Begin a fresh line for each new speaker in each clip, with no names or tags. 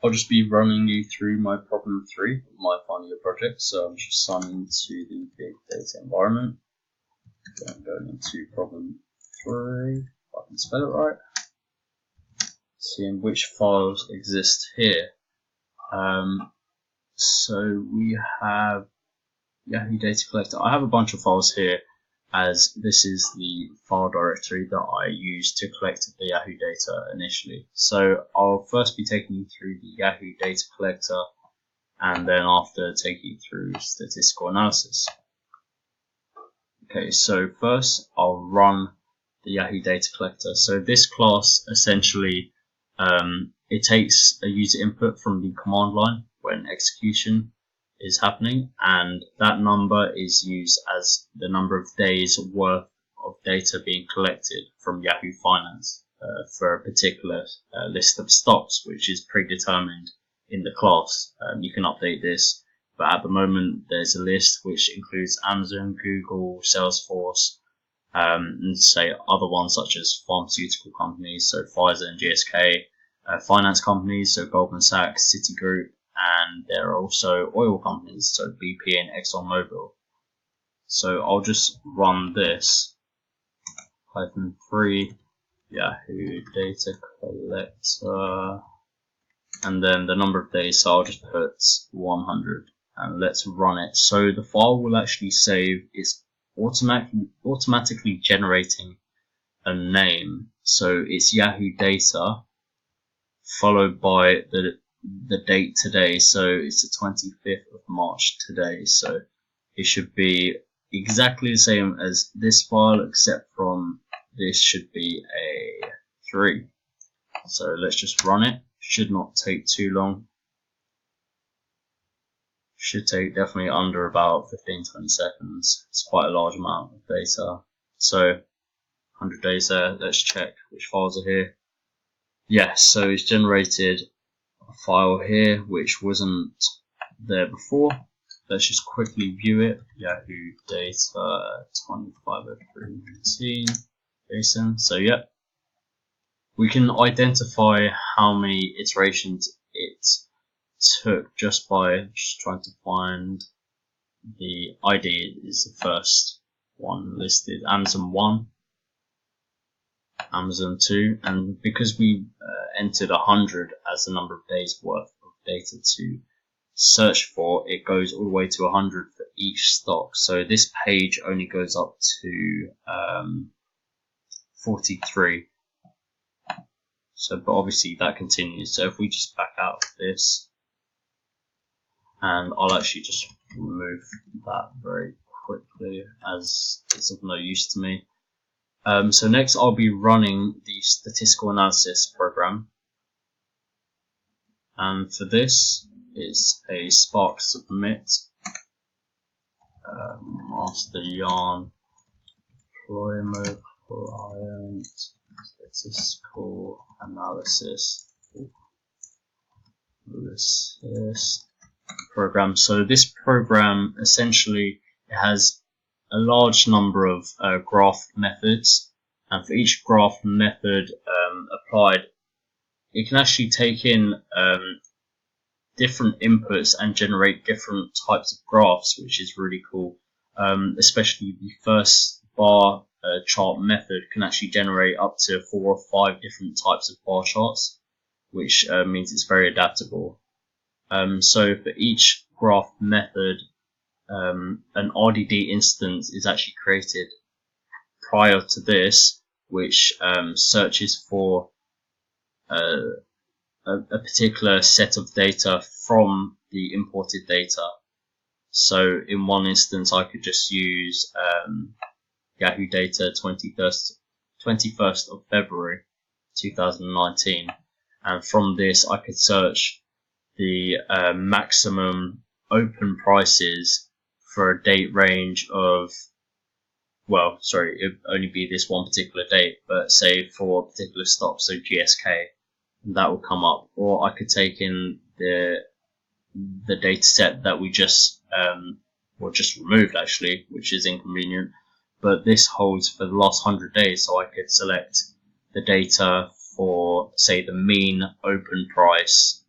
I'll just be running you through my problem 3 of my final year project. So I'm just signing into the big data environment. Then going into problem 3, if I can spell it right. Seeing which files exist here. So we have Yahoo Data Collector. I have a bunch of files here, as this is the file directory that I used to collect the Yahoo data initially. So I'll first be taking you through the Yahoo Data Collector, and then after take you through statistical analysis. Okay, so first I'll run the Yahoo Data Collector. So this class essentially it takes a user input from the command line when execution is happening, and that number is used as the number of days worth of data being collected from Yahoo Finance for a particular list of stocks, which is predetermined in the class. You can update this, but at the moment there's a list which includes Amazon, Google, Salesforce, and say other ones such as pharmaceutical companies, so Pfizer and GSK, finance companies, so Goldman Sachs, Citigroup, and there are also oil companies, so BP and ExxonMobil. So I'll just run this -3 Yahoo Data Collector, and then the number of days, so I'll just put 100, and let's run it. So the file will actually save, it's automatically generating a name, so it's Yahoo Data followed by the date today, so it's the 25th of March today, so it should be exactly the same as this file, except from this should be a 3. So let's just run it. Should not take too long. Should take definitely under about 15-20 seconds. It's quite a large amount of data. So 100 days there. Let's check which files are here. Yes, so it's generated a file here which wasn't there before. Let's just quickly view it. Yahoo Data 250319 JSON. So yeah, we can identify how many iterations it took just by just trying to find the ID is the first one listed. Amazon 1, Amazon 2, and because we entered 100 as the number of days worth of data to search for, it goes all the way to 100 for each stock. So this page only goes up to 43. So, but obviously that continues. So if we just back out of this, and I'll actually just remove that very quickly as it's of no use to me. So next I'll be running the statistical analysis program, and for this it's a Spark submit master yarn deployment client statistical analysis program. So this program essentially has a large number of graph methods, and for each graph method applied, it can actually take in different inputs and generate different types of graphs, which is really cool. Especially the first bar chart method can actually generate up to 4 or 5 different types of bar charts, which means it's very adaptable. So for each graph method, an RDD instance is actually created prior to this, which searches for a particular set of data from the imported data. So in one instance I could just use Yahoo Data 21st of February 2019, and from this I could search the maximum open prices for a date range of, well, sorry, it would only be this one particular date, but say for a particular stock, so GSK, that will come up. Or I could take in the data set that we just removed actually, which is inconvenient, but this holds for the last 100 days, so I could select the data for, say, the mean open price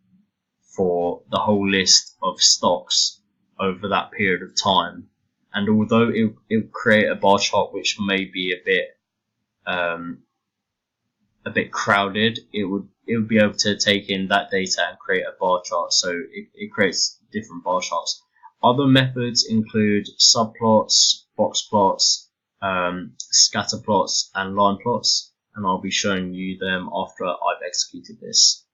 for the whole list of stocks over that period of time. And although it will create a bar chart which may be a bit crowded, it would be able to take in that data and create a bar chart. So it creates different bar charts. Other methods include subplots, box plots, scatter plots, and line plots, and I'll be showing you them after I've executed this.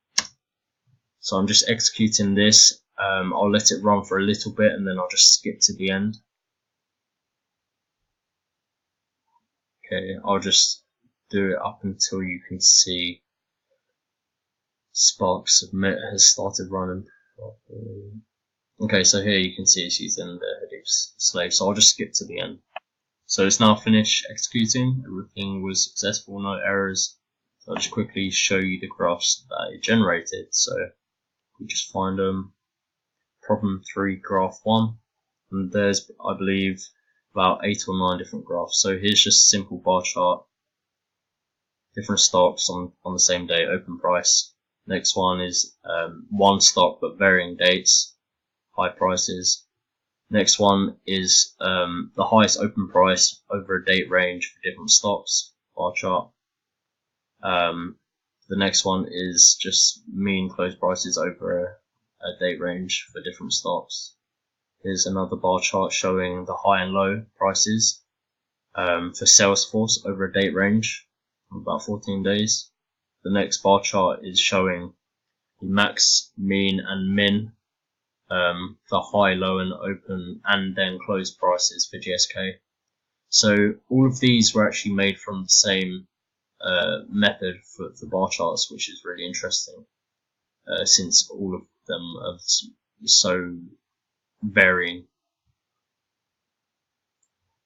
So I'm just executing this. I'll let it run for a little bit and then I'll just skip to the end. Okay, I'll just do it up until you can see Spark submit has started running properly. Okay, so here you can see it's using the Hadoop slave, so I'll just skip to the end. So it's now finished executing, everything was successful, no errors. So I'll just quickly show you the graphs that it generated. So we just find them, problem 3, graph 1, and there's, I believe, about 8 or 9 different graphs. So here's just a simple bar chart, different stocks on the same day, open price. Next one is one stock but varying dates, high prices. Next one is the highest open price over a date range for different stocks, bar chart. The next one is just mean close prices over a date range for different stocks. Here's another bar chart showing the high and low prices for Salesforce over a date range of about 14 days. The next bar chart is showing the max, mean, and min for high, low, and open, and then close prices for GSK. So all of these were actually made from the same method for bar charts, which is really interesting since all of them are so varying.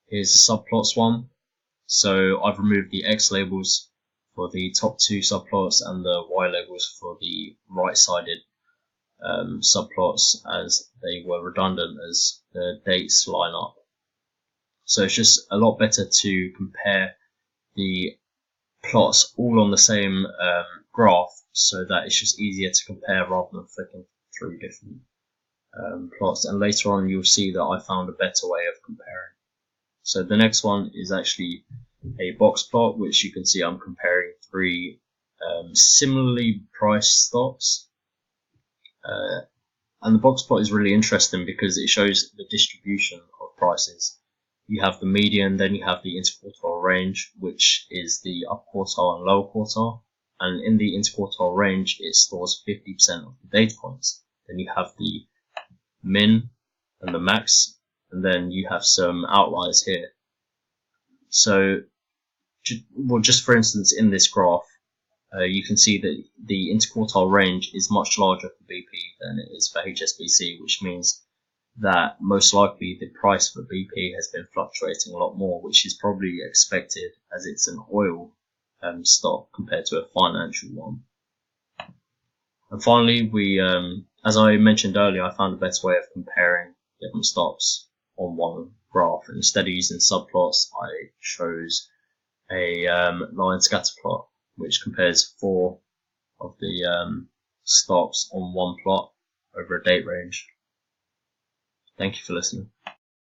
Here's the subplots one. So I've removed the X labels for the top 2 subplots and the Y labels for the right-sided subplots, as they were redundant as the dates line up. So it's just a lot better to compare the plots all on the same graph, so that it's just easier to compare rather than flicking through different plots. And later on you'll see that I found a better way of comparing. So the next one is actually a box plot, which you can see I'm comparing 3 similarly priced stocks. And the box plot is really interesting because it shows the distribution of prices. You have the median, then you have the interquartile range, which is the upper quartile and lower quartile. And in the interquartile range, it stores 50% of the data points. Then you have the min and the max, and then you have some outliers here. So, well, just for instance, in this graph, you can see that the interquartile range is much larger for BP than it is for HSBC, which means that most likely the price for BP has been fluctuating a lot more, which is probably expected as it's an oil stock compared to a financial one. And finally, we, as I mentioned earlier, I found a better way of comparing different stocks on one graph. And instead of using subplots, I chose a line scatter plot, which compares 4 of the stocks on one plot over a date range. Thank you for listening.